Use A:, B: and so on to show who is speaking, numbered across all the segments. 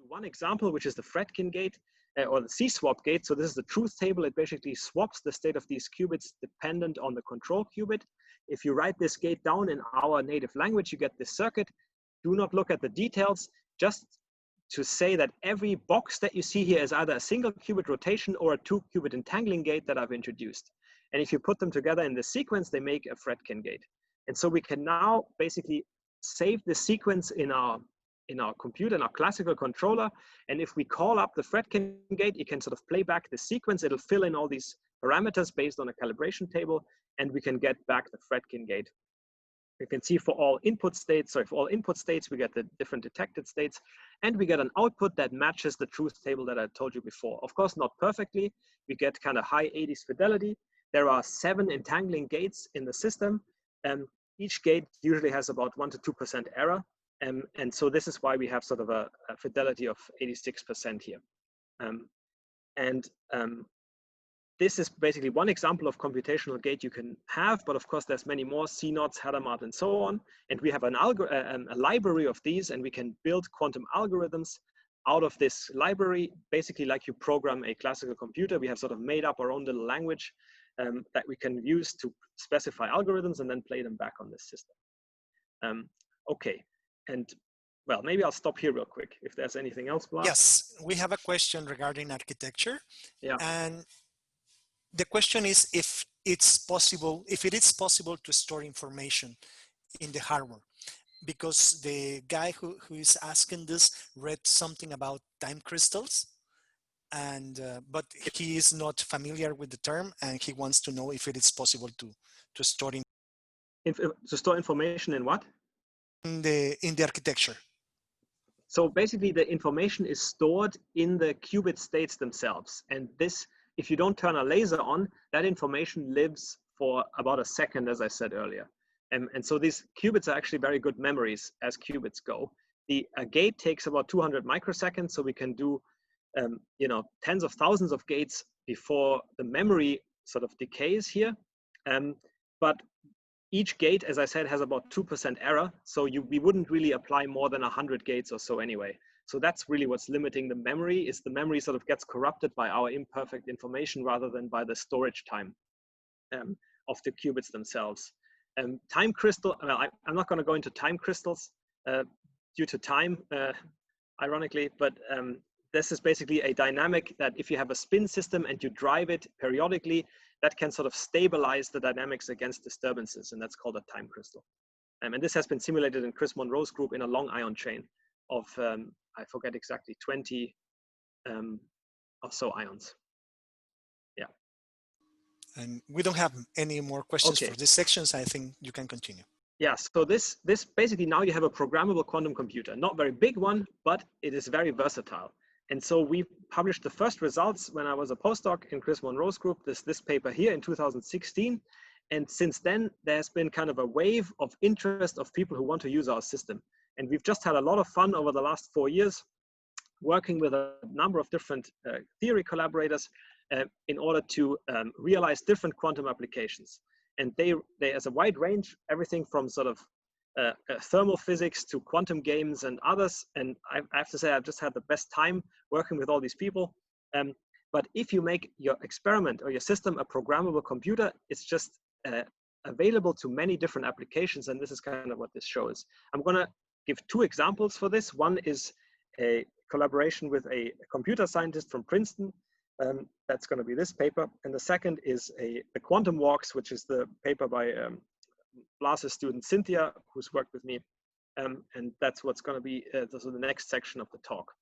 A: one example, which is the Fredkin gate or the C-swap gate. So this is the truth table. It basically swaps the state of these qubits dependent on the control qubit. If you write this gate down in our native language, you get this circuit. Do not look at the details, just to say that every box that you see here is either a single qubit rotation or a 2-qubit entangling gate that I've introduced. And if you put them together in this sequence, they make a Fredkin gate. And so we can now basically save the sequence in our computer, in our classical controller. And if we call up the Fredkin gate, you can sort of play back the sequence. It'll fill in all these parameters based on a calibration table, and we can get back the Fredkin gate. You can see for all input states, for all input states, we get the different detected states, and we get an output that matches the truth table that I told you before. Of course, not perfectly. We get kind of high 80s fidelity. There are 7 entangling gates in the system. Each gate usually has about 1 to 2% error. And so this is why we have sort of a fidelity of 86% here. This is basically one example of computational gate you can have, but of course there's many more, CNOTs, Hadamard, and so on. And we have a library of these, and we can build quantum algorithms out of this library, basically like you program a classical computer. We have sort of made up our own little language that we can use to specify algorithms and then play them back on this system. Okay, and well, maybe I'll stop here real quick if there's anything else, Blas.
B: Yes, we have a question regarding architecture.
A: Yeah.
B: And the question is if it is possible to store information in the hardware, because the guy who is asking this read something about time crystals, and but he is not familiar with the term, and he wants to know if it is possible to store
A: information in what?
B: In the architecture.
A: So basically the information is stored in the qubit states themselves, and this, if you don't turn a laser on, that information lives for about a second, as I said earlier. And so these qubits are actually very good memories as qubits go. A gate takes about 200 microseconds, so we can do tens of thousands of gates before the memory sort of decays here. But each gate, as I said, has about 2% error, so we wouldn't really apply more than 100 gates or so anyway. So that's really what's limiting the memory, is the memory sort of gets corrupted by our imperfect information rather than by the storage time of the qubits themselves. Time crystal, well, I'm not going to go into time crystals due to time, ironically, but this is basically a dynamic that if you have a spin system and you drive it periodically, that can sort of stabilize the dynamics against disturbances, and that's called a time crystal. And this has been simulated in Chris Monroe's group in a long ion chain of, I forget exactly, 20 or so ions. Yeah.
B: And we don't have any more questions for this section, so I think you can continue.
A: Yeah, so this basically, now you have a programmable quantum computer, not very big one, but it is very versatile. And so we published the first results when I was a postdoc in Chris Monroe's group, this paper here in 2016. And since then, there's been kind of a wave of interest of people who want to use our system. And we've just had a lot of fun over the last 4 years working with a number of different theory collaborators in order to realize different quantum applications. And there's a wide range, everything from sort of thermal physics to quantum games and others. And I have to say, I've just had the best time working with all these people. But if you make your experiment or your system a programmable computer, it's just available to many different applications. And this is kind of what this shows. I'm going to give 2 examples for this. One is a collaboration with a computer scientist from Princeton. That's going to be this paper. And the second is the quantum walks, which is the paper by Blas's student Cynthia, who's worked with me. And that's what's going to be the next section of the talk.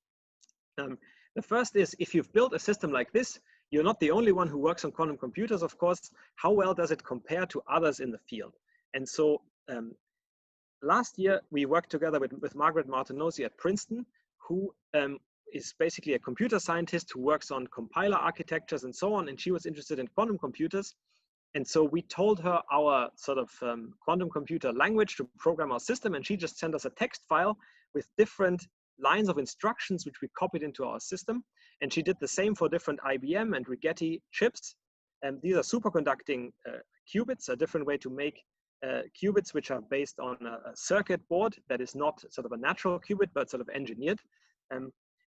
A: The first is, if you've built a system like this, you're not the only one who works on quantum computers, of course. How well does it compare to others in the field? And so last year, we worked together with Margaret Martinozzi at Princeton, who is basically a computer scientist who works on compiler architectures and so on. And she was interested in quantum computers. And so we told her our sort of quantum computer language to program our system. And she just sent us a text file with different lines of instructions, which we copied into our system. And she did the same for different IBM and Rigetti chips. And these are superconducting qubits, a different way to make qubits, which are based on a circuit board that is not sort of a natural qubit, but sort of engineered.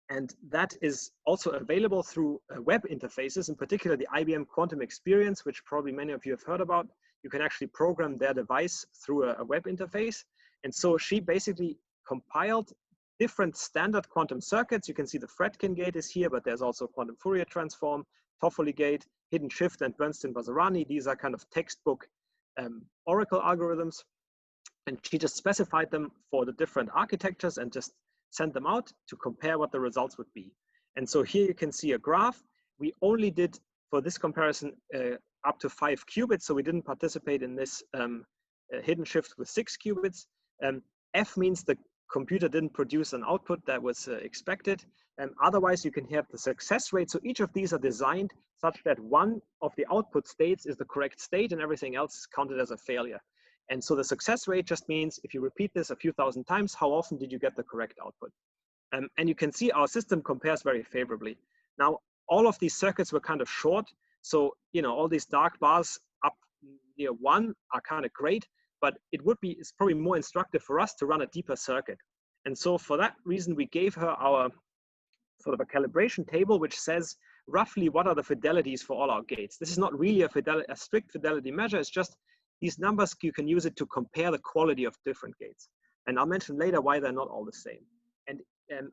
A: And that is also available through web interfaces, in particular the IBM Quantum Experience, which probably many of you have heard about. You can actually program their device through a web interface. And so she basically compiled different standard quantum circuits. You can see the Fredkin gate is here, but there's also quantum Fourier transform, Toffoli gate, hidden shift, and Bernstein-Basarani. These are kind of textbook Oracle algorithms. And she just specified them for the different architectures and just sent them out to compare what the results would be. And so here you can see a graph. We only did, for this comparison, up to 5 qubits. So we didn't participate in this hidden shift with 6 qubits. F means the computer didn't produce an output that was expected. Otherwise, you can have the success rate. So each of these are designed such that one of the output states is the correct state and everything else is counted as a failure. And so the success rate just means if you repeat this a few thousand times, how often did you get the correct output? And you can see our system compares very favorably. Now, all of these circuits were kind of short. So, you know, all these dark bars up near 1 are kind of great, but it's probably more instructive for us to run a deeper circuit. And so for that reason, we gave her our sort of a calibration table, which says roughly what are the fidelities for all our gates. This is not really a strict fidelity measure. It's just these numbers, you can use it to compare the quality of different gates. And I'll mention later why they're not all the same. And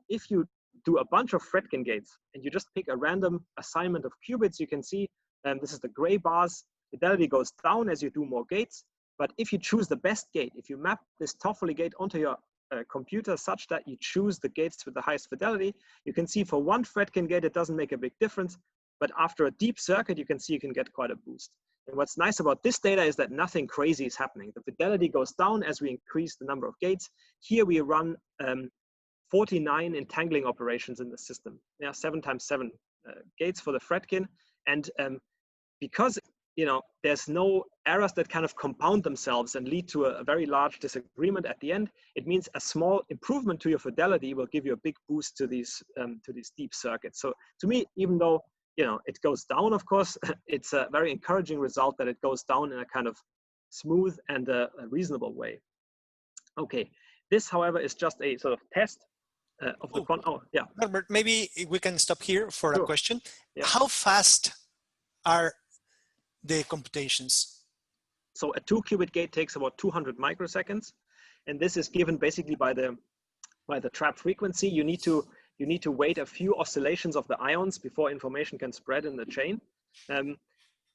A: if you do a bunch of Fredkin gates and you just pick a random assignment of qubits, you can see this is the gray bars. Fidelity goes down as you do more gates. But if you choose the best gate, if you map this Toffoli gate onto your computer such that you choose the gates with the highest fidelity, you can see for one Fredkin gate, it doesn't make a big difference. But after a deep circuit, you can see you can get quite a boost. And what's nice about this data is that nothing crazy is happening. The fidelity goes down as we increase the number of gates. Here we run 49 entangling operations in the system. There are 7 times 7 gates for the Fredkin. And because there's no errors that kind of compound themselves and lead to a very large disagreement at the end, it means a small improvement to your fidelity will give you a big boost to these deep circuits. So to me, even though it goes down, of course, it's a very encouraging result that it goes down in a kind of smooth and a reasonable way. Okay, this, however, is just a sort of test of the quantum. Oh, yeah.
B: Norbert, maybe we can stop here for
A: Sure.
B: a question.
A: Yeah.
B: How fast are the computations?
A: So a 2-qubit gate takes about 200 microseconds, and this is given basically by the trap frequency. You need to wait a few oscillations of the ions before information can spread in the chain.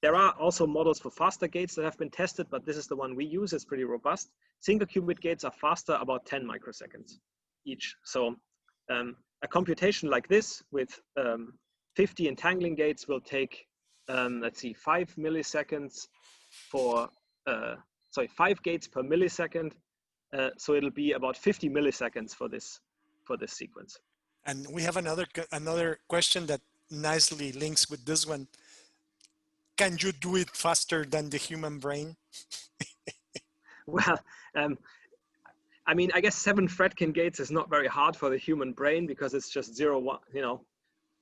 A: There are also models for faster gates that have been tested, but this is the one we use. It's pretty robust. Single qubit gates are faster, about 10 microseconds each. So a computation like this with 50 entangling gates will take, let's see, 5 milliseconds for, 5 gates per millisecond. So it'll be about 50 milliseconds for this sequence.
B: And we have another question that nicely links with this one. Can you do it faster than the human brain?
A: Well, I mean, I guess 7 Fredkin gates is not very hard for the human brain because it's just 0, 1,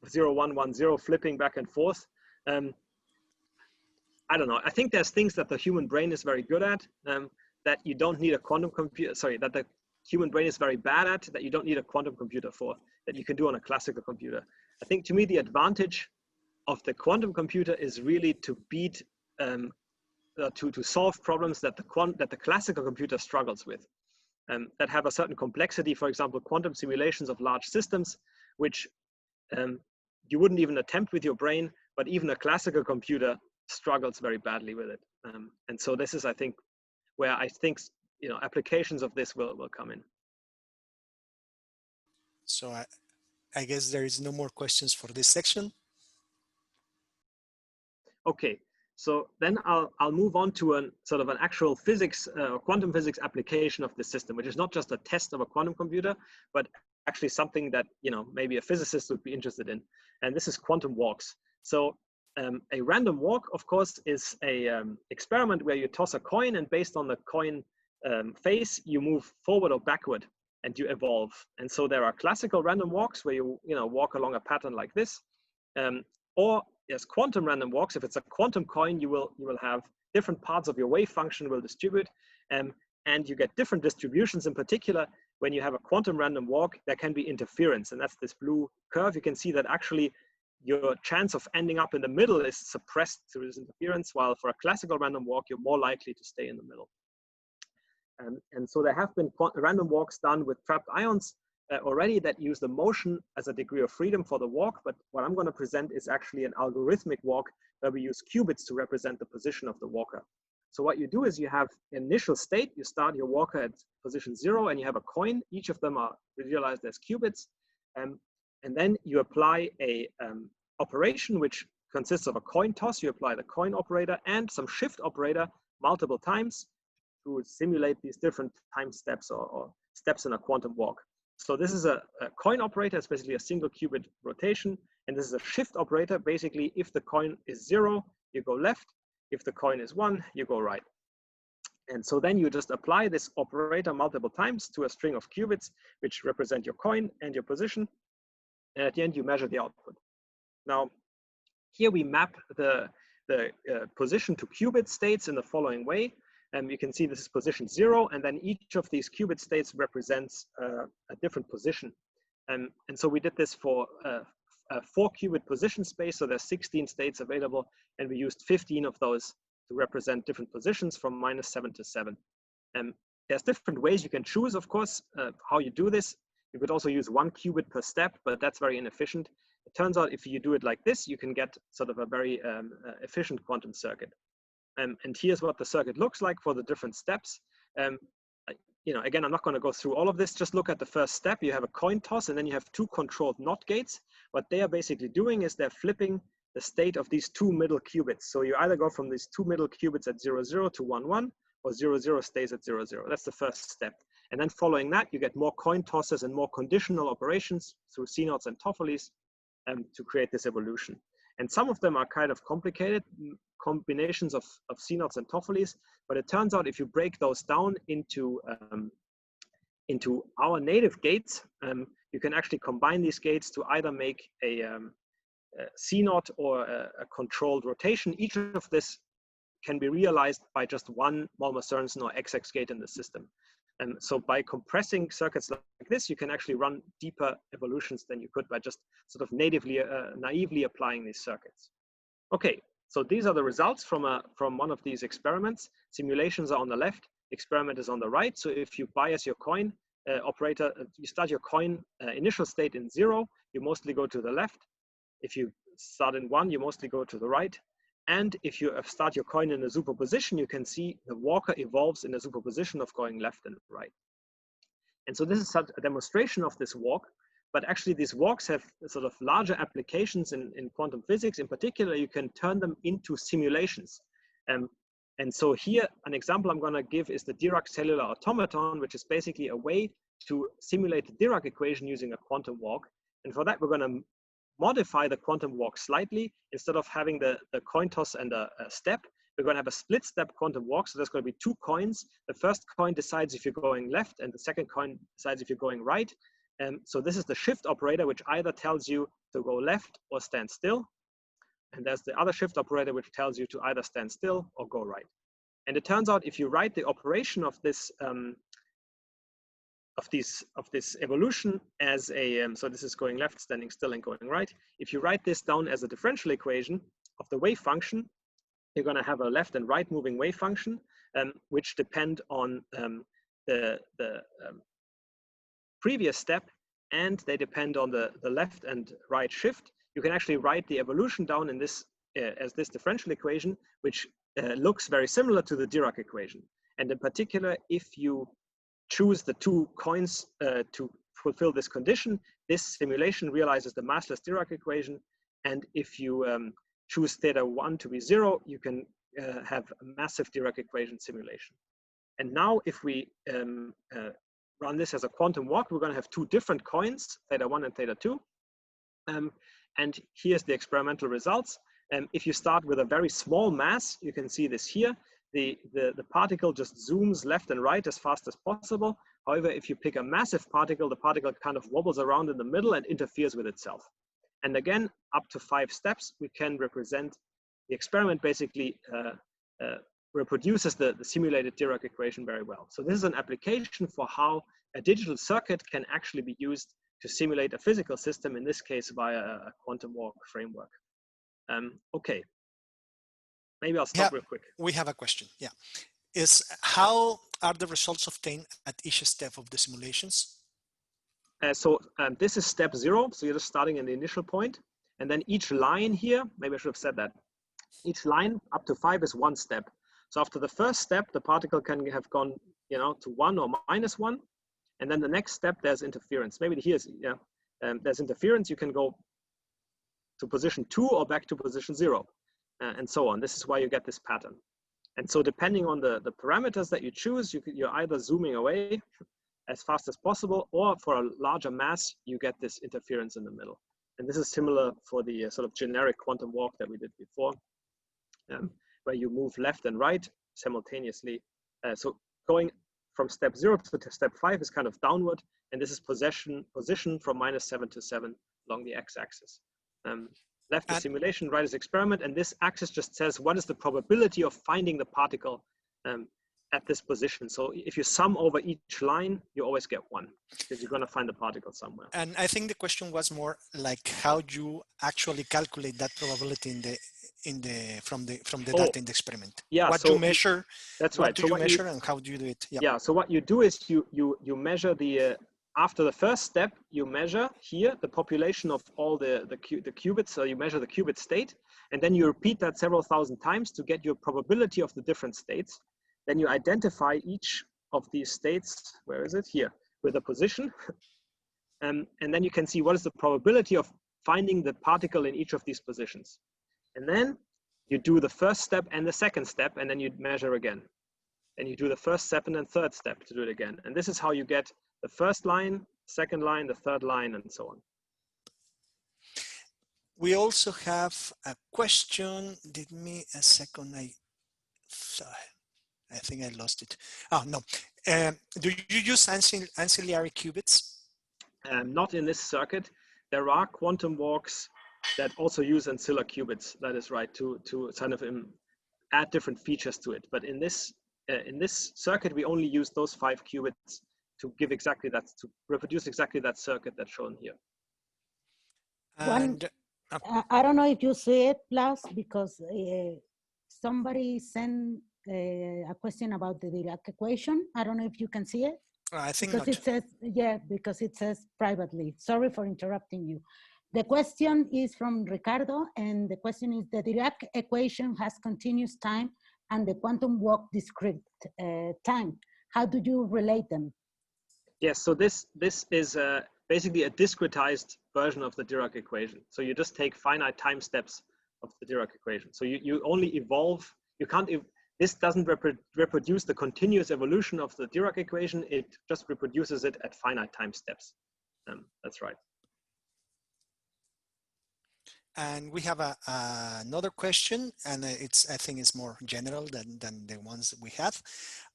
A: 0, 1, 1, 0 flipping back and forth. I don't know. I think there's things that the human brain is very good at that you don't need a quantum computer. Sorry, that the human brain is very bad at that you don't need a quantum computer for, that you can do on a classical computer. I think to me the advantage of the quantum computer is really to beat to solve problems that the classical computer struggles with, that have a certain complexity. For example, quantum simulations of large systems, which you wouldn't even attempt with your brain, but even a classical computer struggles very badly with it. And so this is, I think, where I think applications of this will come in.
B: So I guess there is no more questions for this section.
A: Okay, so then I'll move on to an actual physics or quantum physics application of the system, which is not just a test of a quantum computer, but actually something that maybe a physicist would be interested in. And this is quantum walks. So a random walk, of course, is a experiment where you toss a coin, and based on the coin face, you move forward or backward, and you evolve. And so there are classical random walks where you walk along a pattern like this, or there's quantum random walks. If it's a quantum coin, you will have different parts of your wave function will distribute, and you get different distributions. In particular, when you have a quantum random walk, there can be interference, and that's this blue curve. You can see that actually your chance of ending up in the middle is suppressed through this interference, while for a classical random walk, you're more likely to stay in the middle. And so there have been random walks done with trapped ions already that use the motion as a degree of freedom for the walk, but what I'm going to present is actually an algorithmic walk where we use qubits to represent the position of the walker. So what you do is you have initial state, you start your walker at position 0 and you have a coin. Each of them are visualized as qubits. And then you apply a operation which consists of a coin toss. You apply the coin operator and some shift operator multiple times to simulate these different time steps or steps in a quantum walk. So this is a coin operator, it's basically a single qubit rotation. And this is a shift operator. Basically, if the coin is 0, you go left. If the coin is 1, you go right. And so then you just apply this operator multiple times to a string of qubits, which represent your coin and your position. And at the end, you measure the output. Now, here we map the position to qubit states in the following way. You can see this is position 0, and then each of these qubit states represents a different position. And so we did this for a 4-qubit position space, so there's 16 states available, and we used 15 of those to represent different positions from -7 to 7. There's different ways you can choose, of course, how you do this. You could also use 1 qubit per step, but that's very inefficient. It turns out if you do it like this, you can get sort of a very efficient quantum circuit. And here's what the circuit looks like for the different steps. Again, I'm not going to go through all of this. Just look at the first step. You have a coin toss, and then you have 2 controlled NOT gates. What they are basically doing is they're flipping the state of these 2 middle qubits. So you either go from these 2 middle qubits at 0, 0 to 1, 1, or 0, 0 stays at 0, 0. That's the first step. And then following that, you get more coin tosses and more conditional operations through CNOTs and TOFFELYs to create this evolution. And some of them are kind of complicated combinations of CNOTs and TOFFELYs, but it turns out if you break those down into our native gates, you can actually combine these gates to either make a CNOT or a controlled rotation. Each of this can be realized by just one Malmer-Sørensen or XX gate in the system. And so by compressing circuits like this, you can actually run deeper evolutions than you could by just sort of naively applying these circuits. Okay, so these are the results from one of these experiments. Simulations are on the left, experiment is on the right. So if you bias your coin operator, you start your coin initial state in 0, you mostly go to the left. If you start in 1, you mostly go to the right. And if you start your coin in a superposition, you can see the walker evolves in a superposition of going left and right. And so this is a demonstration of this walk, but actually these walks have sort of larger applications in quantum physics. In particular, you can turn them into simulations. And so here, an example I'm going to give is the Dirac cellular automaton, which is basically a way to simulate the Dirac equation using a quantum walk. And for that, we're going to modify the quantum walk slightly. Instead of having the coin toss and a step, we're going to have a split step quantum walk. So there's going to be 2 coins. The first coin decides if you're going left, and the second coin decides if you're going right. So this is the shift operator, which either tells you to go left or stand still. And there's the other shift operator, which tells you to either stand still or go right. And it turns out if you write the operation of this evolution as a, so this is going left, standing still, and going right. If you write this down as a differential equation of the wave function, you're going to have a left and right moving wave function, which depend on the previous step, and they depend on the left and right shift. You can actually write the evolution down in this as this differential equation, which looks very similar to the Dirac equation. And in particular, if you choose the 2 coins to fulfill this condition, this simulation realizes the massless Dirac equation. And if you choose theta 1 to be 0, you can have a massive Dirac equation simulation. And now if we run this as a quantum walk, we're going to have 2 different coins, theta 1 and theta 2. And here's the experimental results. If you start with a very small mass, you can see this here. The particle just zooms left and right as fast as possible. However, if you pick a massive particle, the particle kind of wobbles around in the middle and interferes with itself. And again, up to 5 steps, we can represent the experiment basically reproduces the simulated Dirac equation very well. So this is an application for how a digital circuit can actually be used to simulate a physical system, in this case via a quantum walk framework. Okay, maybe I'll stop real quick.
B: We have a question, yeah. Is how are the results obtained at each step of the simulations?
A: This is step 0, so you're just starting in the initial point, and then each line here, maybe I should have said that, each line up to 5 is 1 step. So after the first step, the particle can have gone, you know, to 1 or -1, and then the next step there's interference. Maybe here's there's interference. You can go to position 2 or back to position 0, and so on. This is why you get this pattern. And so depending on the parameters that you choose, you're either zooming away as fast as possible, or for a larger mass, you get this interference in the middle. And this is similar for the sort of generic quantum walk that we did before, where you move left and right simultaneously. So going from step 0 to step 5 is kind of downward, and this is position from -7 to 7 along the x-axis. Left is simulation, right is experiment, and this axis just says what is the probability of finding the particle at this position. So if you sum over each line, you always get 1, because you're going to find the particle somewhere.
B: And I think the question was more like how do you actually calculate that probability from the data in the experiment?
A: Yeah,
B: what do you measure?
A: That's right.
B: What do you measure and how do you do it? Yeah.
A: Yeah. So what you do is you measure the after the first step, you measure here the population of all the qubits. So you measure the qubit state, and then you repeat that several thousand times to get your probability of the different states. Then you identify each of these states, where is it? Here, with a position. And then you can see what is the probability of finding the particle in each of these positions. And then you do the first step and the second step, and then you measure again. And you do the first step and then third step to do it again. And this is how you get the first line, second line, the third line, and so on.
B: We also have a question. Give me a second. I think I lost it. Oh, no. Do you use ancillary qubits?
A: Not in this circuit. There are quantum walks that also use ancillary qubits. That is right, to kind of add different features to it. But in this circuit, we only use those 5 qubits to give exactly that, to reproduce exactly that circuit that's shown here.
C: And I don't know if you see it, plus, because somebody sent a question about the Dirac equation. I don't know if you can see it.
B: I think
C: because
B: not.
C: it says, yeah, because it says privately. Sorry for interrupting you. The question is from Ricardo, and the question is the Dirac equation has continuous time and the quantum walk discrete time. How do you relate them?
A: Yes, so this is basically a discretized version of the Dirac equation. So you just take finite time steps of the Dirac equation. So you only evolve, you can't, this doesn't reproduce the continuous evolution of the Dirac equation, it just reproduces it at finite time steps. That's right.
B: And we have another question, and I think it's more general than the ones that we have.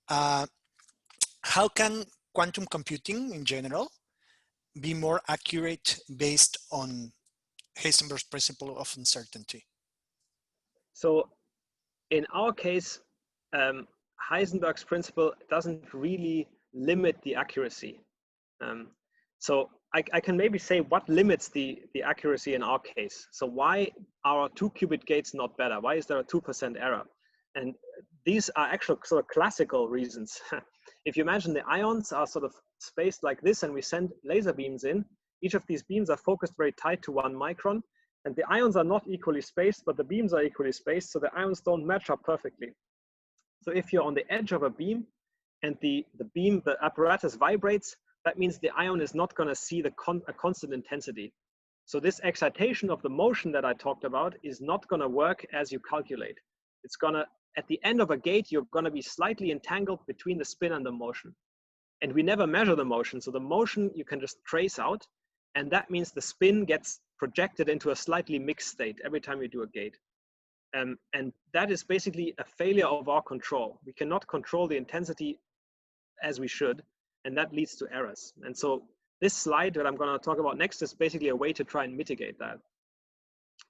B: How can quantum computing in general be more accurate based on Heisenberg's principle of uncertainty?
A: So in our case, Heisenberg's principle doesn't really limit the accuracy. So I can maybe say what limits the accuracy in our case. So why are 2-qubit gates not better? Why is there a 2% error? And these are actual sort of classical reasons. If you imagine the ions are sort of spaced like this and we send laser beams in, each of these beams are focused very tight to 1 micron, and the ions are not equally spaced, but the beams are equally spaced, so the ions don't match up perfectly. So if you're on the edge of a beam and the apparatus vibrates, that means the ion is not going to see a constant intensity. So this excitation of the motion that I talked about is not going to work as you calculate. It's going to, at the end of a gate, you're going to be slightly entangled between the spin and the motion. And we never measure the motion. So the motion you can just trace out. And that means the spin gets projected into a slightly mixed state every time you do a gate. And that is basically a failure of our control. We cannot control the intensity as we should. And that leads to errors. And so this slide that I'm going to talk about next is basically a way to try and mitigate that.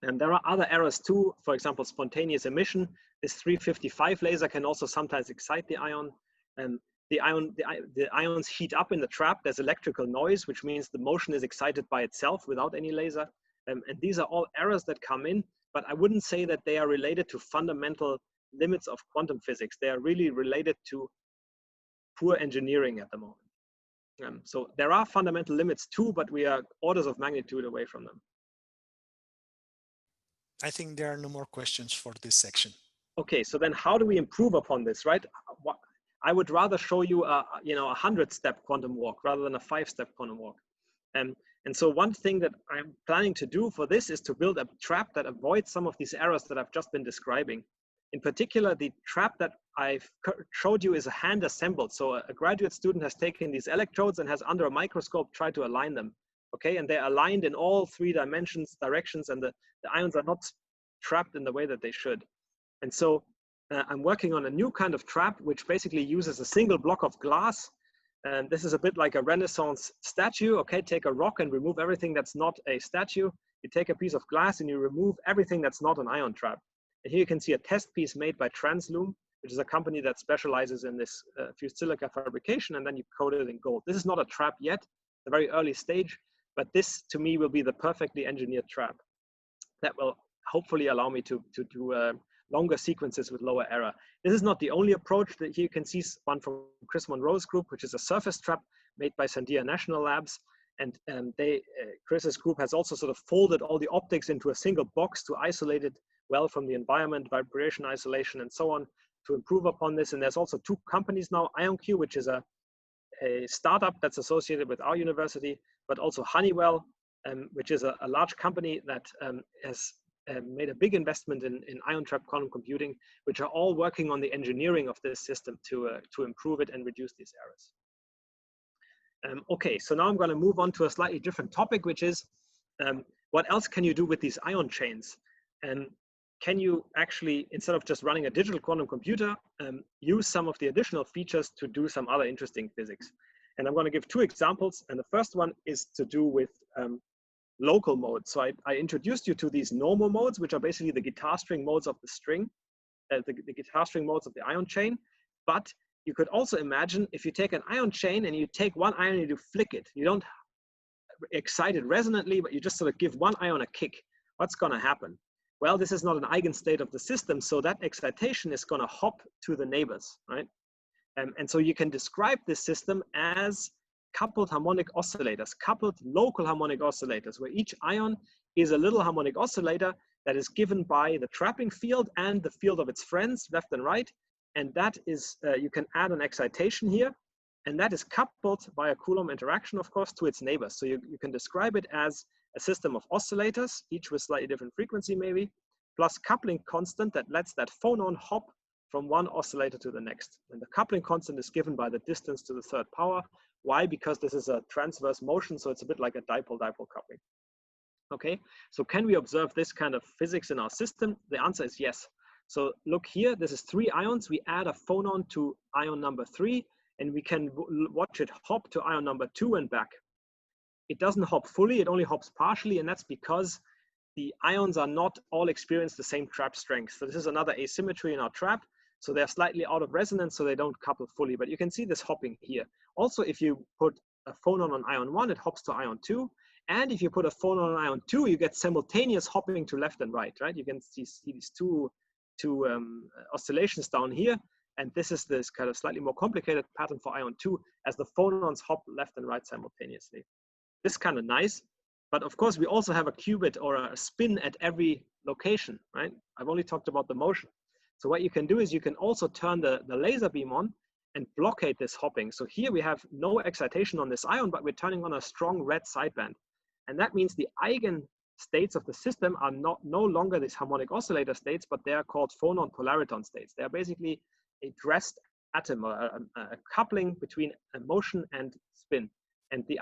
A: And there are other errors too. For example, spontaneous emission. This 355 laser can also sometimes excite the ion. The ions heat up in the trap. There's electrical noise, which means the motion is excited by itself without any laser. And these are all errors that come in, but I wouldn't say that they are related to fundamental limits of quantum physics. They are really related to poor engineering at the moment. So there are fundamental limits too, but we are orders of magnitude away from them.
B: I think there are no more questions for this section.
A: Okay, so then how do we improve upon this, right? I would rather show you a 100-step quantum walk rather than a 5-step quantum walk. And so one thing that I'm planning to do for this is to build a trap that avoids some of these errors that I've just been describing. In particular, the trap that I've showed you is a hand assembled. So a graduate student has taken these electrodes and has under a microscope tried to align them. Okay, and they're aligned in all 3 directions, and the ions are not trapped in the way that they should. And so I'm working on a new kind of trap, which basically uses a single block of glass. And this is a bit like a Renaissance statue. Okay, take a rock and remove everything that's not a statue. You take a piece of glass and you remove everything that's not an ion trap. And here you can see a test piece made by Transloom, which is a company that specializes in this fused silica fabrication, and then you coat it in gold. This is not a trap yet, it's a very early stage, but this to me will be the perfectly engineered trap that will hopefully allow me to do longer sequences with lower error. This is not the only approach. That here you can see one from Chris Monroe's group, which is a surface trap made by Sandia National Labs. And Chris's group has also sort of folded all the optics into a single box to isolate it well from the environment, vibration isolation, and so on, to improve upon this. And there's also 2 companies now, IonQ, which is a startup that's associated with our university, but also Honeywell, which is a large company that has made a big investment in ion trap quantum computing, which are all working on the engineering of this system to improve it and reduce these errors. Okay, so now I'm going to move on to a slightly different topic, which is what else can you do with these ion chains? And can you actually, instead of just running a digital quantum computer, use some of the additional features to do some other interesting physics? And I'm going to give 2 examples. And the first one is to do with local modes. So I introduced you to these normal modes, which are basically the guitar string modes of the string, the guitar string modes of the ion chain. But you could also imagine if you take an ion chain and you take one ion and you flick it, you don't excite it resonantly, but you just sort of give one ion a kick. What's going to happen? Well, this is not an eigenstate of the system, so that excitation is going to hop to the neighbors, right? And so you can describe this system as coupled harmonic oscillators, coupled local harmonic oscillators, where each ion is a little harmonic oscillator that is given by the trapping field and the field of its friends, left and right. And that is, you can add an excitation here, and that is coupled by a Coulomb interaction, of course, to its neighbors. So you can describe it as a system of oscillators, each with slightly different frequency maybe, plus coupling constant that lets that phonon hop from one oscillator to the next. And the coupling constant is given by the distance to the 3rd power. Why? Because this is a transverse motion, so it's a bit like a dipole-dipole coupling. Okay, so can we observe this kind of physics in our system? The answer is yes. So look here, this is 3 ions. We add a phonon to ion number 3, and we can watch it hop to ion number 2 and back. It doesn't hop fully, it only hops partially, and that's because the ions are not all experience the same trap strength. So this is another asymmetry in our trap. So they're slightly out of resonance, so they don't couple fully, but you can see this hopping here. Also, if you put a phonon on ion 1, it hops to ion 2. And if you put a phonon on ion 2, you get simultaneous hopping to left and right, right? You can see these two oscillations down here. And this is this kind of slightly more complicated pattern for ion 2 as the phonons hop left and right simultaneously. This is kind of nice, but of course we also have a qubit or a spin at every location, right? I've only talked about the motion. So what you can do is you can also turn the laser beam on and blockade this hopping. So here we have no excitation on this ion, but we're turning on a strong red sideband. And that means the eigen states of the system are no longer these harmonic oscillator states, but they are called phonon polariton states. They are basically a dressed atom, or a coupling between a motion and spin. And the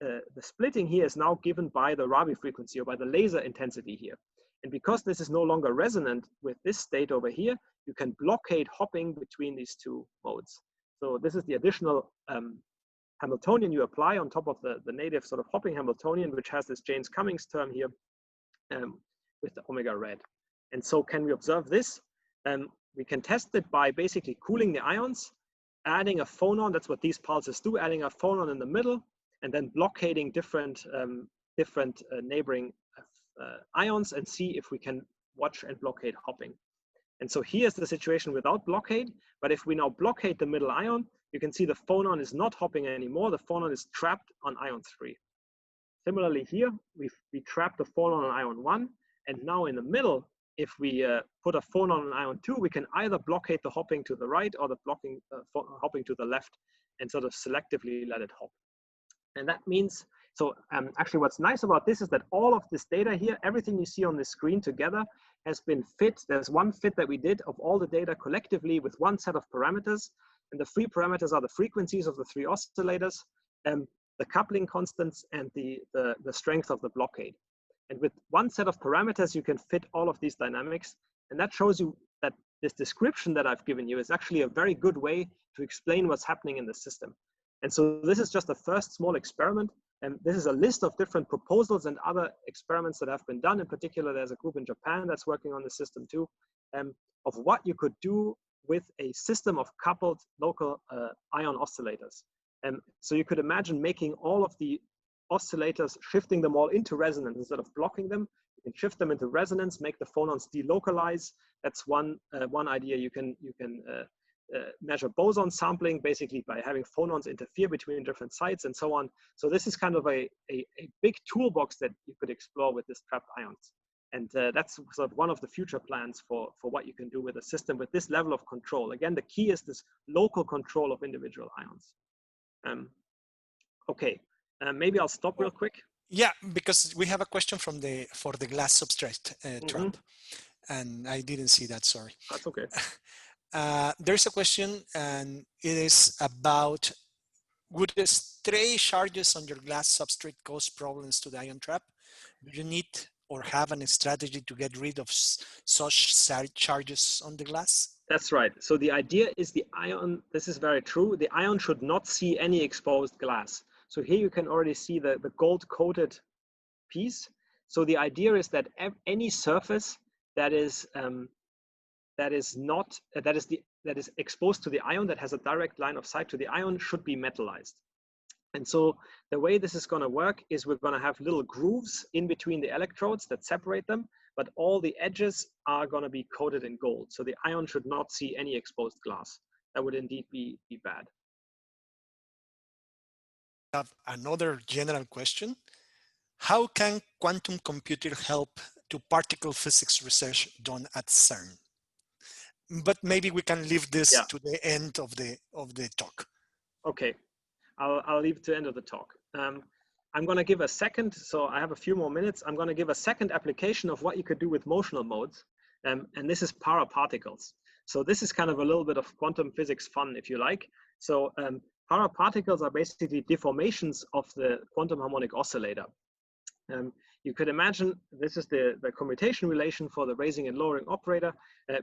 A: the splitting here is now given by the Rabi frequency or by the laser intensity here. And because this is no longer resonant with this state over here, you can blockade hopping between these 2 modes. So this is the additional Hamiltonian you apply on top of the native sort of hopping Hamiltonian, which has this Jaynes-Cummings term here, with the omega red. And so can we observe this? We can test it by basically cooling the ions, adding a phonon, that's what these pulses do, adding a phonon in the middle, and then blockading different neighboring ions and see if we can watch and blockade hopping. And so here's the situation without blockade, but if we now blockade the middle ion, you can see the phonon is not hopping anymore, the phonon is trapped on ion 3. Similarly here, we trap the phonon on ion 1, and now in the middle, if we put a phonon on ion 2, we can either blockade the hopping to the right or the hopping to the left and sort of selectively let it hop. And that means, so actually what's nice about this is that all of this data here, everything you see on the screen together has been fit. There's one fit that we did of all the data collectively with one set of parameters. And the three parameters are the frequencies of the three oscillators, the coupling constants, and the strength of the blockade. And with one set of parameters, you can fit all of these dynamics. And that shows you that this description that I've given you is actually a very good way to explain what's happening in the system. And so this is just the first small experiment. And this is a list of different proposals and other experiments that have been done. In particular, there's a group in Japan that's working on the system too, of what you could do with a system of coupled local ion oscillators. So you could imagine making all of the oscillators, shifting them all into resonance instead of blocking them. You can shift them into resonance, make the phonons delocalize. That's one idea. You can measure boson sampling basically by having phonons interfere between different sites and so on. So this is kind of a big toolbox that you could explore with this trapped ions. And that's sort of one of the future plans for what you can do with a system with this level of control. Again, the key is this local control of individual ions. Okay, maybe I'll stop real quick.
B: Yeah, because we have a question for the glass substrate trap, and I didn't see that, sorry.
A: That's okay.
B: There's a question, and it is about, would the stray charges on your glass substrate cause problems to the ion trap? Do you need or have a strategy to get rid of such charges on the glass?
A: That's right. So the idea is the ion, this is very true, the ion should not see any exposed glass. So here you can already see the gold coated piece. So the idea is that any surface that is exposed to the ion, that has a direct line of sight to the ion, should be metallized. And so the way this is going to work is we're going to have little grooves in between the electrodes that separate them, but all the edges are going to be coated in gold. So the ion should not see any exposed glass. That would indeed be bad.
B: I have another general question. How can quantum computer help to particle physics research done at CERN? But maybe we can leave this to the end of the talk. Okay.
A: I'll leave it to the end of the talk. I'm going to give a second, so I have a few more minutes. I'm going to give a second application of what you could do with motional modes, and this is paraparticles. So this is kind of a little bit of quantum physics fun, if you like. So paraparticles are basically deformations of the quantum harmonic oscillator. You could imagine this is the commutation relation for the raising and lowering operator,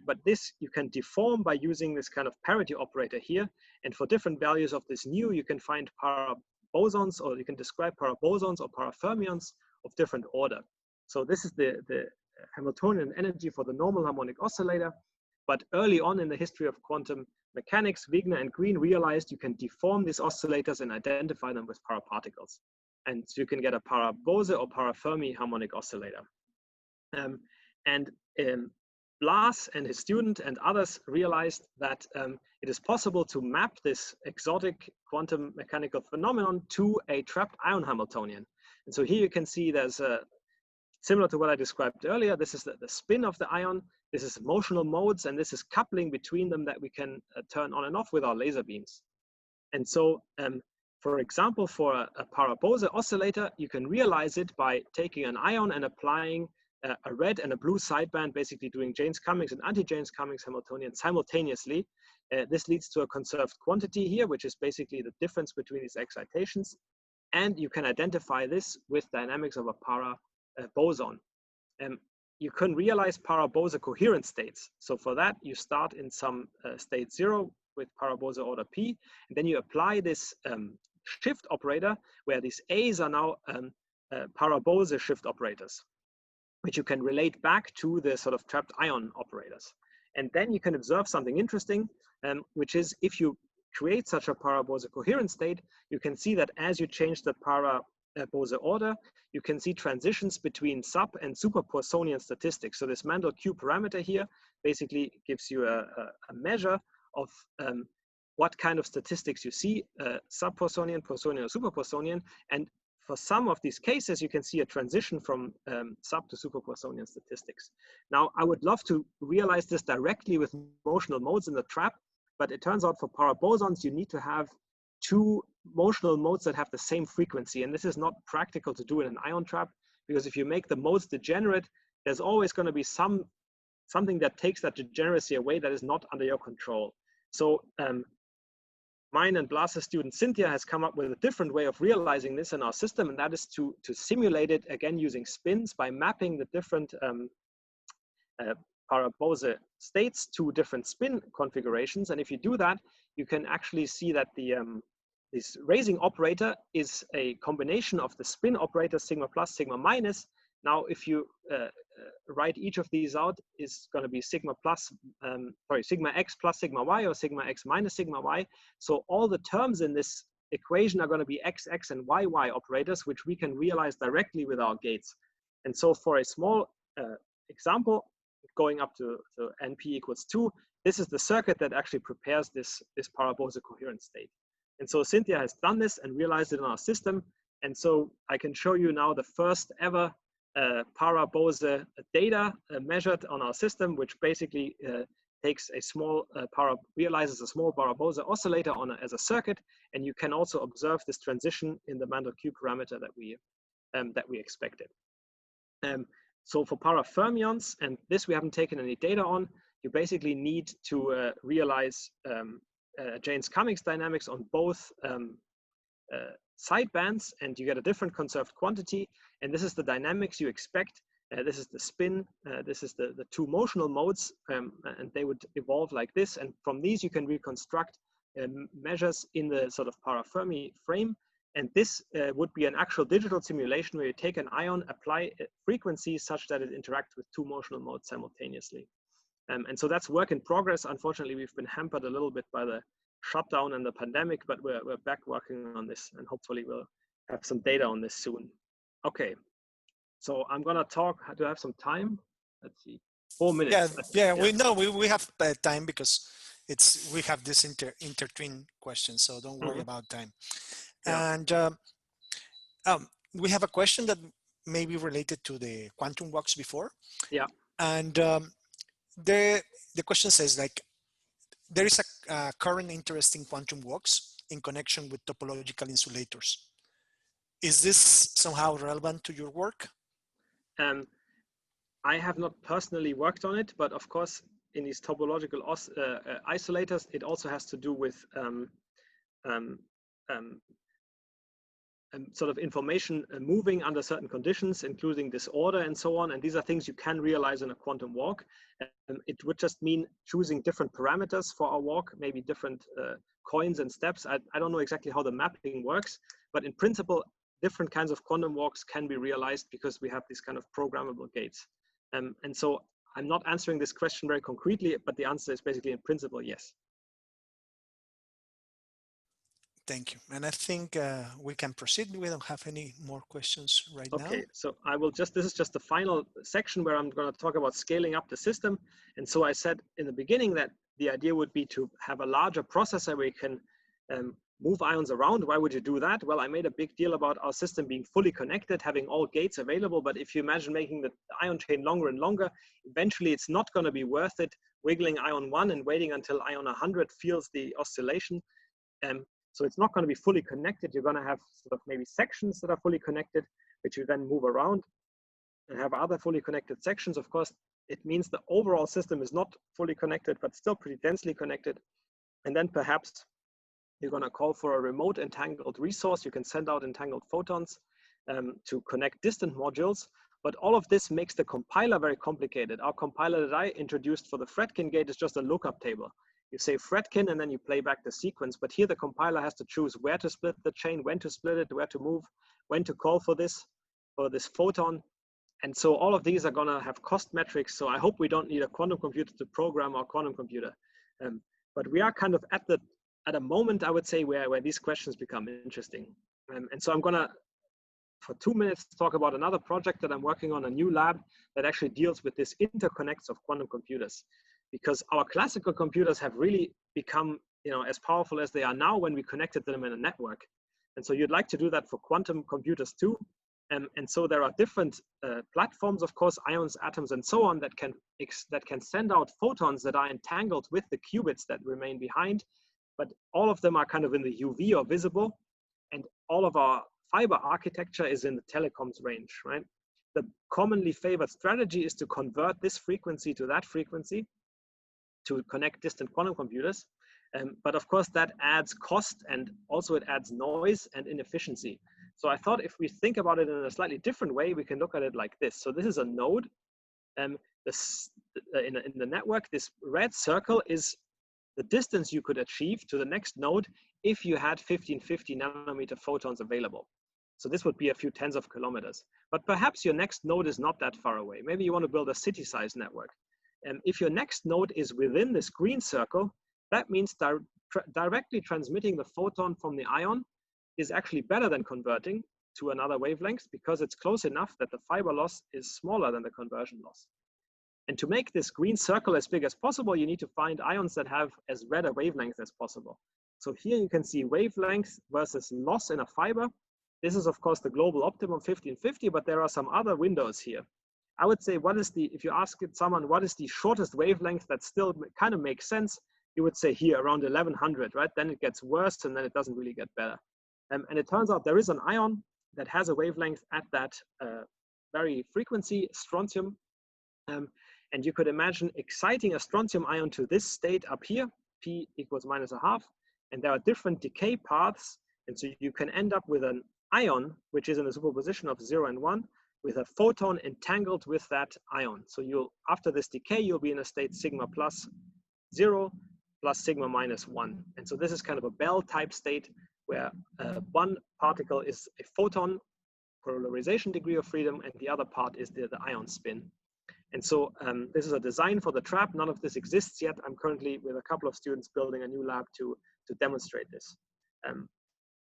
A: but this you can deform by using this kind of parity operator here. And for different values of this nu, you can find parabosons, or you can describe parabosons or parafermions of different order. So this is the Hamiltonian energy for the normal harmonic oscillator. But early on in the history of quantum mechanics, Wigner and Green realized you can deform these oscillators and identify them with paraparticles. And so you can get a para-Bose or para-Fermi harmonic oscillator. Blas and his student and others realized that it is possible to map this exotic quantum mechanical phenomenon to a trapped ion Hamiltonian. And so here you can see there's similar to what I described earlier. This is the spin of the ion. This is motional modes, and this is coupling between them that we can turn on and off with our laser beams. And so, for example, for a para-Bose oscillator, you can realize it by taking an ion and applying a red and a blue sideband, basically doing Jaynes-Cummings and anti-Jaynes-Cummings Hamiltonian simultaneously. This leads to a conserved quantity here, which is basically the difference between these excitations. And you can identify this with dynamics of a para-boson. You can realize para-Bose coherent states. So for that, you start in some state 0 with para-Bose order P, and then you apply this shift operator where these A's are now para-Bose shift operators. which you can relate back to the sort of trapped ion operators. And then you can observe something interesting, which is if you create such a para-Bose coherent state, you can see that as you change the para-Bose order, you can see transitions between sub and super Poissonian statistics. So this Mandel Q parameter here basically gives you a measure of what kind of statistics you see, sub-Poissonian, Poissonian, or super Poissonian. And for some of these cases, you can see a transition from sub to super Poissonian statistics. Now, I would love to realize this directly with motional modes in the trap, but it turns out for para-bosons, you need to have two motional modes that have the same frequency. And this is not practical to do in an ion trap, because if you make the modes degenerate, there's always going to be something that takes that degeneracy away that is not under your control. So mine and Blas's student Cynthia has come up with a different way of realizing this in our system, and that is to simulate it again using spins by mapping the different para-Bose states to different spin configurations. And if you do that, you can actually see that this raising operator is a combination of the spin operator sigma plus, sigma minus. Now, if you write each of these out, is going to be sigma x plus sigma y, or sigma x minus sigma y. So all the terms in this equation are going to be x, x, and y, y operators, which we can realize directly with our gates. And so for a small example, going up to NP equals 2, this is the circuit that actually prepares this para-Bose coherent state. And so Cynthia has done this and realized it in our system. And so I can show you now the first ever para-Bose data measured on our system, which basically takes a small realizes a small para-Bose oscillator as a circuit. And you can also observe this transition in the Mandel Q parameter that we expected. So for para-fermions, and this we haven't taken any data on, you basically need to realize Jaynes-Cummings dynamics on both sidebands, and you get a different conserved quantity. And this is the dynamics you expect. This is the spin. This is the two motional modes, and they would evolve like this. And from these, you can reconstruct measures in the sort of para-Fermi frame. And this would be an actual digital simulation where you take an ion, apply frequencies such that it interacts with two motional modes simultaneously. And so that's work in progress. Unfortunately, we've been hampered a little bit by the shutdown and the pandemic, but we're back working on this, and hopefully we'll have some data on this soon. Okay, so I'm gonna talk. Do I have some time? Let's see, 4 minutes.
B: Yeah, we know we have time because we have this intertwined question, so don't worry about time. Yeah. And we have a question that may be related to the quantum walks before.
A: Yeah.
B: And the question says, like, there is a current interest in quantum walks in connection with topological insulators. Is this somehow relevant to your work?
A: I have not personally worked on it, but of course, in these topological isolators, it also has to do with sort of information moving under certain conditions, including disorder and so on. And these are things you can realize in a quantum walk. It would just mean choosing different parameters for our walk, maybe different coins and steps. I don't know exactly how the mapping works, but in principle, different kinds of quantum walks can be realized because we have these kind of programmable gates. And so I'm not answering this question very concretely, but the answer is basically in principle, yes.
B: Thank you. And I think we can proceed. We don't have any more questions right now.
A: Okay, so I will this is just the final section where I'm going to talk about scaling up the system. And so I said in the beginning that the idea would be to have a larger processor where you can move ions around. Why would you do that? Well, I made a big deal about our system being fully connected, having all gates available. But if you imagine making the ion chain longer and longer, eventually it's not going to be worth it wiggling ion 1 and waiting until ion 100 feels the oscillation. So it's not going to be fully connected. You're going to have sort of maybe sections that are fully connected, which you then move around and have other fully connected sections. Of course, it means the overall system is not fully connected, but still pretty densely connected. And then perhaps you're going to call for a remote entangled resource. You can send out entangled photons to connect distant modules. But all of this makes the compiler very complicated. Our compiler that I introduced for the Fredkin gate is just a lookup table. You say Fredkin and then you play back the sequence. But here the compiler has to choose where to split the chain, when to split it, where to move, when to call for this photon. And so all of these are going to have cost metrics. So I hope we don't need a quantum computer to program our quantum computer. But we are kind of at a moment, I would say, where these questions become interesting. And so I'm going to, for 2 minutes, talk about another project that I'm working on, a new lab that actually deals with this interconnects of quantum computers. Because our classical computers have really become, as powerful as they are now when we connected them in a network. And so you'd like to do that for quantum computers too. And so there are different platforms, of course, ions, atoms, and so on, that can send out photons that are entangled with the qubits that remain behind. But all of them are kind of in the UV or visible. And all of our fiber architecture is in the telecoms range, right? The commonly favored strategy is to convert this frequency to that frequency to connect distant quantum computers. But of course, that adds cost, and also it adds noise and inefficiency. So I thought if we think about it in a slightly different way, we can look at it like this. So this is a node. In the network, this red circle is the distance you could achieve to the next node if you had 1550 nanometer photons available. So this would be a few tens of kilometers. But perhaps your next node is not that far away. Maybe you want to build a city-sized network. And if your next node is within this green circle, that means directly transmitting the photon from the ion is actually better than converting to another wavelength, because it's close enough that the fiber loss is smaller than the conversion loss. And to make this green circle as big as possible, you need to find ions that have as red a wavelength as possible. So here you can see wavelength versus loss in a fiber. This is, of course, the global optimum 1550, but there are some other windows here. I would say, if you ask someone, what is the shortest wavelength that still kind of makes sense, you would say here around 1100, right? Then it gets worse, and then it doesn't really get better. And it turns out there is an ion that has a wavelength at that very frequency, strontium. And you could imagine exciting a strontium ion to this state up here, P equals -0.5. And there are different decay paths. And so you can end up with an ion, which is in a superposition of 0 and 1, with a photon entangled with that ion. So after this decay, you'll be in a state sigma plus 0 plus sigma minus 1. And so this is kind of a Bell type state where one particle is a photon polarization degree of freedom, and the other part is the ion spin. And so this is a design for the trap. None of this exists yet. I'm currently with a couple of students building a new lab to demonstrate this.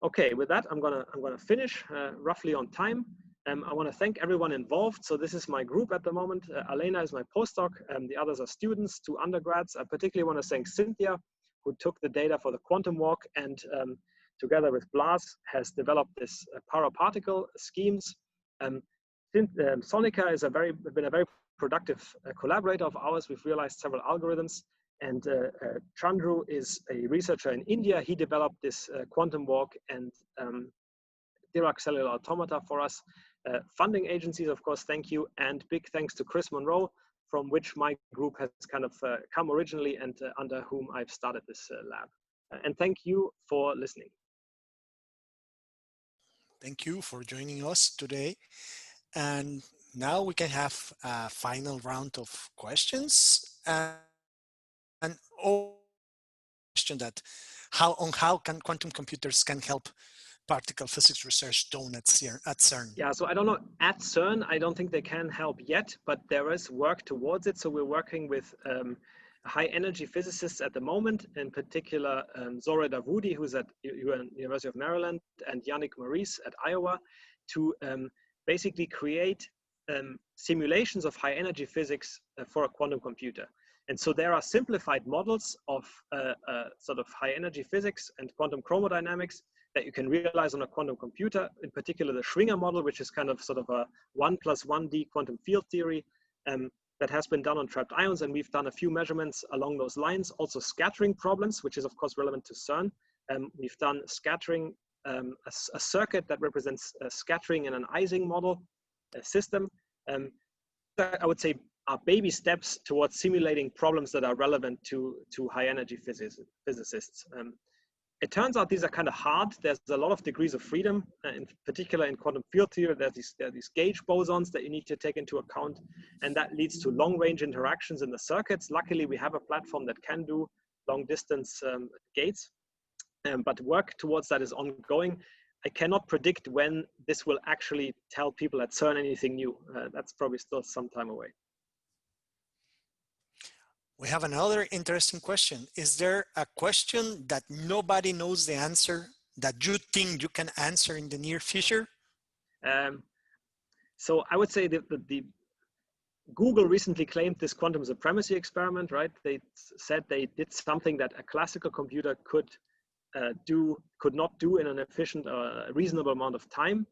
A: Okay, with that, I'm gonna finish roughly on time. I want to thank everyone involved. So this is my group at the moment. Elena is my postdoc. The others are students, 2 undergrads. I particularly want to thank Cynthia, who took the data for the quantum walk and together with Blas has developed this paraparticle schemes. Sonika has been a very productive collaborator of ours. We've realized several algorithms. And Chandru is a researcher in India. He developed this quantum walk and Dirac cellular automata for us. Funding agencies, of course, thank you. And big thanks to Chris Monroe, from which my group has kind of come originally and under whom I've started this lab. And thank you for listening.
B: Thank you for joining us today. And now we can have a final round of questions. And question that how can quantum computers can help particle physics research done at CERN?
A: Yeah, so I don't know, at CERN, I don't think they can help yet, but there is work towards it. So we're working with high energy physicists at the moment, in particular Zora Davoudi, who's at University of Maryland, and Yannick Maurice at Iowa, to basically create simulations of high energy physics for a quantum computer. And so there are simplified models of sort of high energy physics and quantum chromodynamics that you can realize on a quantum computer, in particular the Schwinger model, which is kind of sort of a 1+1D quantum field theory that has been done on trapped ions. And we've done a few measurements along those lines. Also scattering problems, which is of course relevant to CERN. We've done scattering, a circuit that represents scattering in an Ising model system. I would say are baby steps towards simulating problems that are relevant to high energy physicists. It turns out these are kind of hard. There's a lot of degrees of freedom, in particular in quantum field theory. There are these gauge bosons that you need to take into account, and that leads to long range interactions in the circuits. Luckily, we have a platform that can do long distance gates, but work towards that is ongoing. I cannot predict when this will actually tell people at CERN anything new. That's probably still some time away.
B: We have another interesting question. Is there a question that nobody knows the answer that you think you can answer in the near future?
A: So I would say that the Google recently claimed this quantum supremacy experiment, right? They said they did something that a classical computer could not do in an efficient, reasonable amount of time.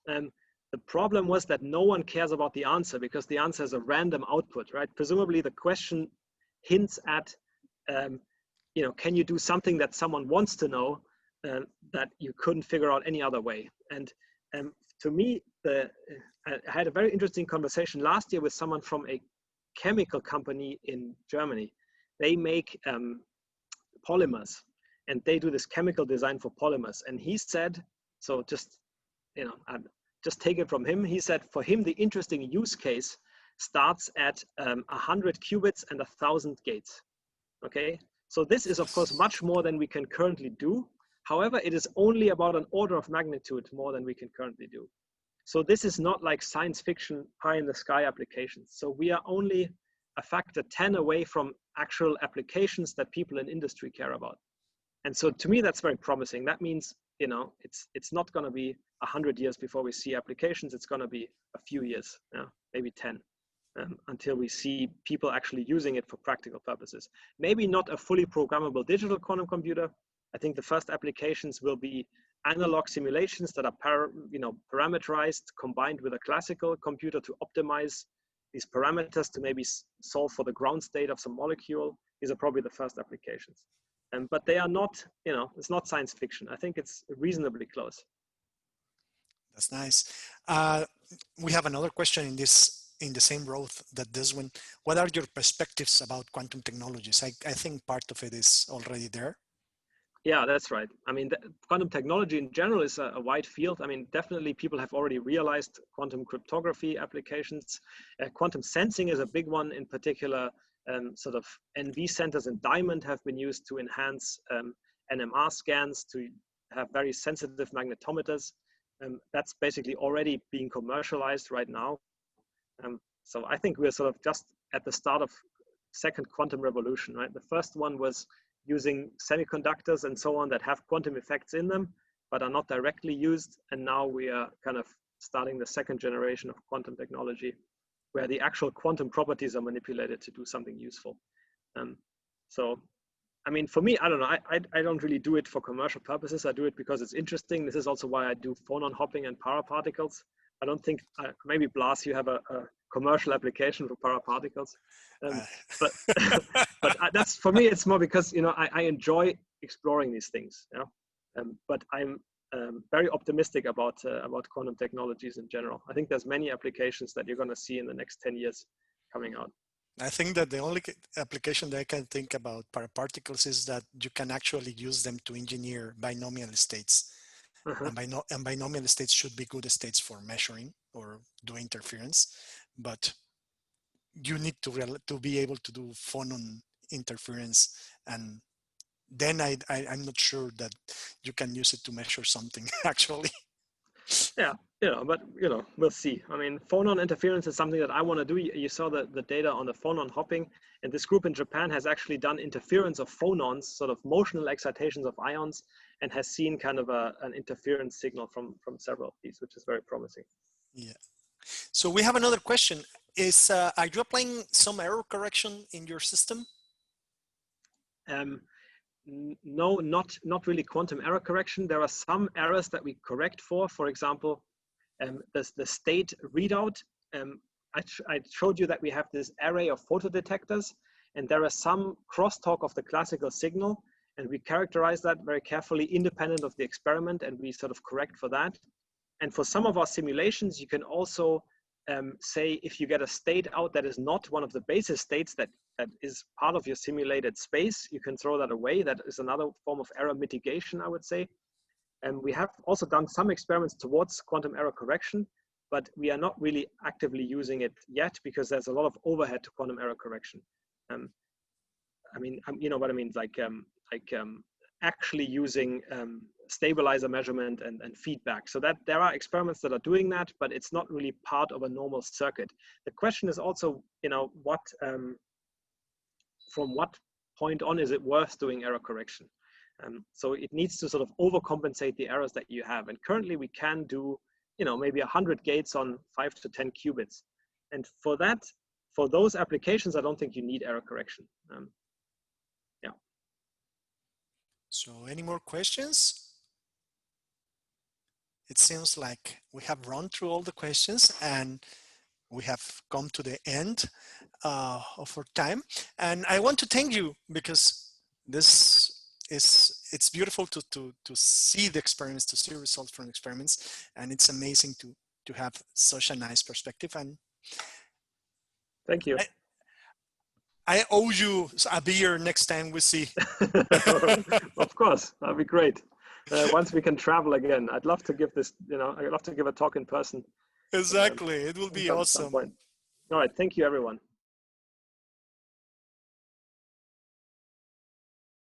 A: The problem was that no one cares about the answer because the answer is a random output, right? Presumably the question hints at, you know, can you do something that someone wants to know that you couldn't figure out any other way? And to me, I had a very interesting conversation last year with someone from a chemical company in Germany. They make polymers, and they do this chemical design for polymers. And he said, so just, you know, just take it from him. He said for him, the interesting use case starts at 100 qubits and 1,000 gates. Okay, so this is of course much more than we can currently do. However, it is only about an order of magnitude more than we can currently do. So this is not like science fiction pie in the sky applications. So we are only a factor 10 away from actual applications that people in industry care about. And so to me, that's very promising. That means, you know, it's not going to be 100 years before we see applications. It's going to be a few years, maybe 10, until we see people actually using it for practical purposes. Maybe not a fully programmable digital quantum computer. I think the first applications will be analog simulations that are parameterized, combined with a classical computer to optimize these parameters to maybe solve for the ground state of some molecule. These are probably the first applications. But they are not, you know, it's not science fiction. I think it's reasonably close.
B: That's nice. We have another question in the same row that this one. What are your perspectives about quantum technologies? I think part of it is already there.
A: Yeah, that's right. I mean, quantum technology in general is a wide field. I mean, definitely people have already realized quantum cryptography applications. Quantum sensing is a big one. In particular, sort of NV centers in diamond have been used to enhance NMR scans to have very sensitive magnetometers. That's basically already being commercialized right now. So I think we're sort of just at the start of second quantum revolution, right? The first one was using semiconductors and so on that have quantum effects in them, but are not directly used. And now we are kind of starting the second generation of quantum technology, where the actual quantum properties are manipulated to do something useful. So, I mean, for me, I don't know, I don't really do it for commercial purposes. I do it because it's interesting. This is also why I do phonon hopping and paraparticles. I don't think, maybe Blas, you have a commercial application for paraparticles. But that's, for me, it's more because, you know, I enjoy exploring these things. Yeah? But I'm very optimistic about quantum technologies in general. I think there's many applications that you're going to see in the next 10 years coming out.
B: I think that the only application that I can think about paraparticles is that you can actually use them to engineer binomial states. And binomial states should be good states for measuring or do interference, but you need to be able to do phonon interference, and then I'm not sure that you can use it to measure something actually.
A: Yeah, you know, but you know, we'll see. I mean, phonon interference is something that I want to do. You saw the data on the phonon hopping, and this group in Japan has actually done interference of phonons, sort of motional excitations of ions, and has seen kind of an interference signal from several of these, which is very promising.
B: Yeah. So we have another question. Are you applying some error correction in your system?
A: No, not really quantum error correction. There are some errors that we correct for. For example, the state readout. I showed you that we have this array of photodetectors, and there are some crosstalk of the classical signal, and we characterize that very carefully independent of the experiment, and we sort of correct for that. And for some of our simulations, you can also say if you get a state out that is not one of the basis states that is part of your simulated space, you can throw that away. That is another form of error mitigation, I would say. And we have also done some experiments towards quantum error correction, but we are not really actively using it yet because there's a lot of overhead to quantum error correction. I mean, you know what I mean? Like actually using stabilizer measurement and feedback. So that there are experiments that are doing that, but it's not really part of a normal circuit. The question is also, you know, what from what point on is it worth doing error correction? So it needs to sort of overcompensate the errors that you have. And currently we can do, you know, maybe 100 gates on 5 to 10 qubits. And for that, for those applications, I don't think you need error correction. Yeah.
B: So any more questions? It seems like we have run through all the questions and we have come to the end of our time. And I want to thank you because this is, it's beautiful to see the experiments, to see results from experiments. And it's amazing to have such a nice perspective. And
A: thank you.
B: I owe you a beer next time we see.
A: Of course, that'd be great. Once we can travel again, I'd love to give this, you know, I'd love to give a talk in person.
B: Exactly, it will be awesome.
A: All right, thank you everyone.